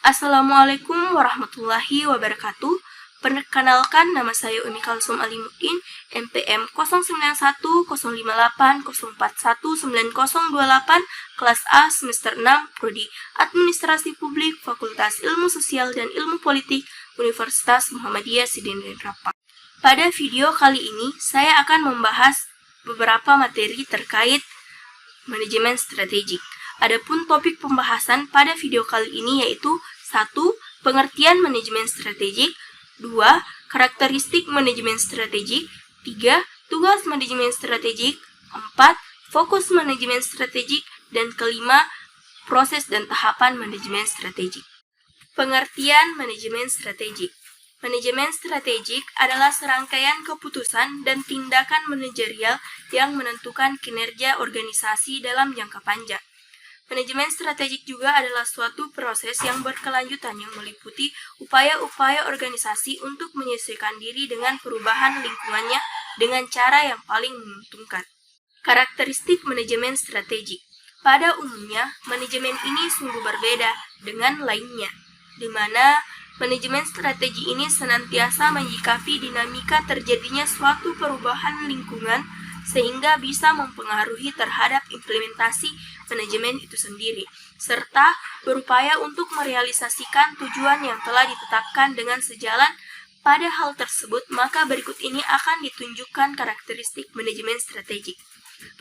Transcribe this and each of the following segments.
Assalamualaikum warahmatullahi wabarakatuh. Perkenalkan, nama saya Umi Kalsum Alimuddin, NPM 09115804190028, kelas A semester 6, Prodi Administrasi Publik, Fakultas Ilmu Sosial dan Ilmu Politik, Universitas Muhammadiyah Sidin Rapa. Pada video kali ini, saya akan membahas beberapa materi terkait manajemen strategik. Adapun topik pembahasan pada video kali ini yaitu 1. Pengertian manajemen strategik, 2. Karakteristik manajemen strategik, 3. Tugas manajemen strategik, 4. Fokus manajemen strategik, dan kelima, proses dan tahapan manajemen strategik. Pengertian manajemen strategik. Manajemen strategik adalah serangkaian keputusan dan tindakan manajerial yang menentukan kinerja organisasi dalam jangka panjang. Manajemen strategik juga adalah suatu proses yang berkelanjutan yang meliputi upaya-upaya organisasi untuk menyesuaikan diri dengan perubahan lingkungannya dengan cara yang paling menguntungkan. Karakteristik manajemen strategik. Pada umumnya, manajemen ini sungguh berbeda dengan lainnya, di mana manajemen strategi ini senantiasa menyikapi dinamika terjadinya suatu perubahan lingkungan sehingga bisa mempengaruhi terhadap implementasi manajemen itu sendiri, serta berupaya untuk merealisasikan tujuan yang telah ditetapkan dengan sejalan pada hal tersebut. Maka berikut ini akan ditunjukkan karakteristik manajemen strategik.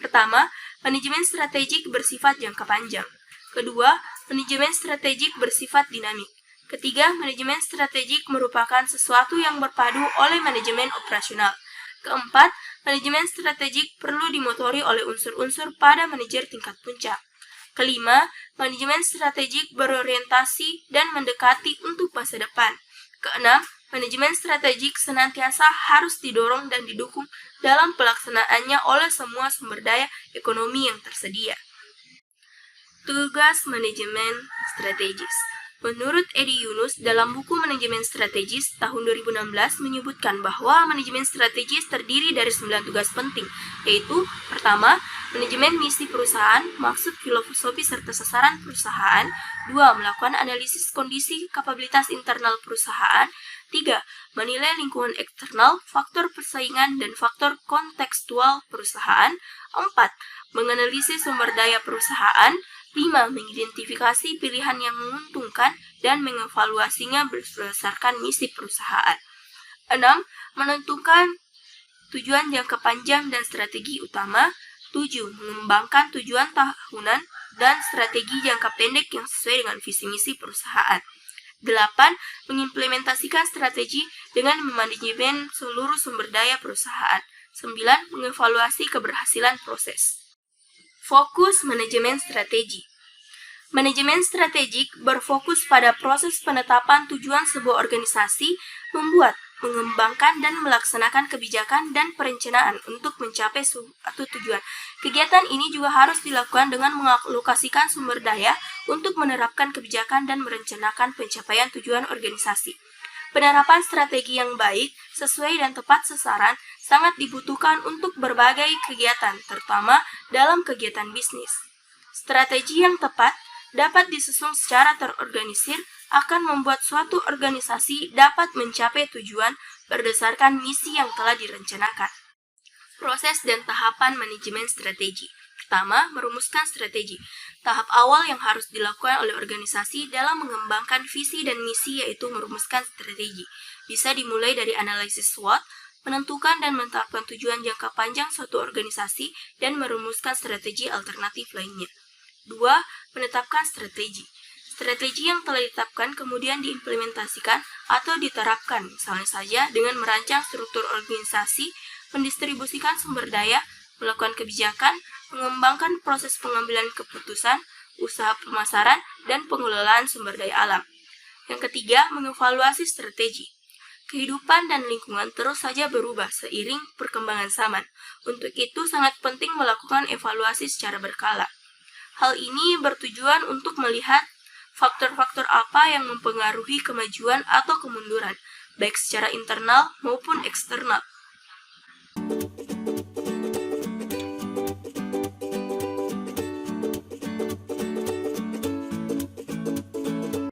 Pertama, manajemen strategik bersifat jangka panjang. Kedua, manajemen strategik bersifat dinamik. Ketiga, manajemen strategik merupakan sesuatu yang berpadu oleh manajemen operasional. Keempat, manajemen strategik perlu dimotori oleh unsur-unsur pada manajer tingkat puncak. Kelima, manajemen strategik berorientasi dan mendekati untuk masa depan. Keenam, manajemen strategik senantiasa harus didorong dan didukung dalam pelaksanaannya oleh semua sumber daya ekonomi yang tersedia. Tugas manajemen strategis. Menurut Edi Yunus, dalam buku Manajemen Strategis tahun 2016 menyebutkan bahwa manajemen strategis terdiri dari 9 tugas penting, yaitu pertama, manajemen misi perusahaan, maksud filosofi serta sasaran perusahaan. 2. Melakukan analisis kondisi kapabilitas internal perusahaan. 3. Menilai lingkungan eksternal, faktor persaingan, dan faktor kontekstual perusahaan. 4. Menganalisis sumber daya perusahaan. 5. Mengidentifikasi pilihan yang menguntungkan dan mengevaluasinya berdasarkan misi perusahaan. 6. Menentukan tujuan jangka panjang dan strategi utama. 7. Mengembangkan tujuan tahunan dan strategi jangka pendek yang sesuai dengan visi misi perusahaan. 8. Mengimplementasikan strategi dengan memanajemen seluruh sumber daya perusahaan. 9. Mengevaluasi keberhasilan proses. Fokus manajemen strategi. Manajemen strategik berfokus pada proses penetapan tujuan sebuah organisasi, membuat, mengembangkan, dan melaksanakan kebijakan dan perencanaan untuk mencapai suatu tujuan. Kegiatan ini juga harus dilakukan dengan mengalokasikan sumber daya untuk menerapkan kebijakan dan merencanakan pencapaian tujuan organisasi. Penerapan strategi yang baik, sesuai dan tepat sasaran sangat dibutuhkan untuk berbagai kegiatan, terutama dalam kegiatan bisnis. Strategi yang tepat dapat disusun secara terorganisir akan membuat suatu organisasi dapat mencapai tujuan berdasarkan misi yang telah direncanakan. Proses dan tahapan manajemen strategi. Pertama, merumuskan strategi. Tahap awal yang harus dilakukan oleh organisasi dalam mengembangkan visi dan misi yaitu merumuskan strategi. Bisa dimulai dari analisis SWOT, menentukan dan menetapkan tujuan jangka panjang suatu organisasi, dan merumuskan strategi alternatif lainnya. 2. Menetapkan strategi. Strategi yang telah ditetapkan kemudian diimplementasikan atau diterapkan, misalnya saja dengan merancang struktur organisasi, mendistribusikan sumber daya, melakukan kebijakan, mengembangkan proses pengambilan keputusan, usaha pemasaran, dan pengelolaan sumber daya alam. Yang ketiga, mengevaluasi strategi. Kehidupan dan lingkungan terus saja berubah seiring perkembangan zaman. Untuk itu sangat penting melakukan evaluasi secara berkala. Hal ini bertujuan untuk melihat faktor-faktor apa yang mempengaruhi kemajuan atau kemunduran, baik secara internal maupun eksternal.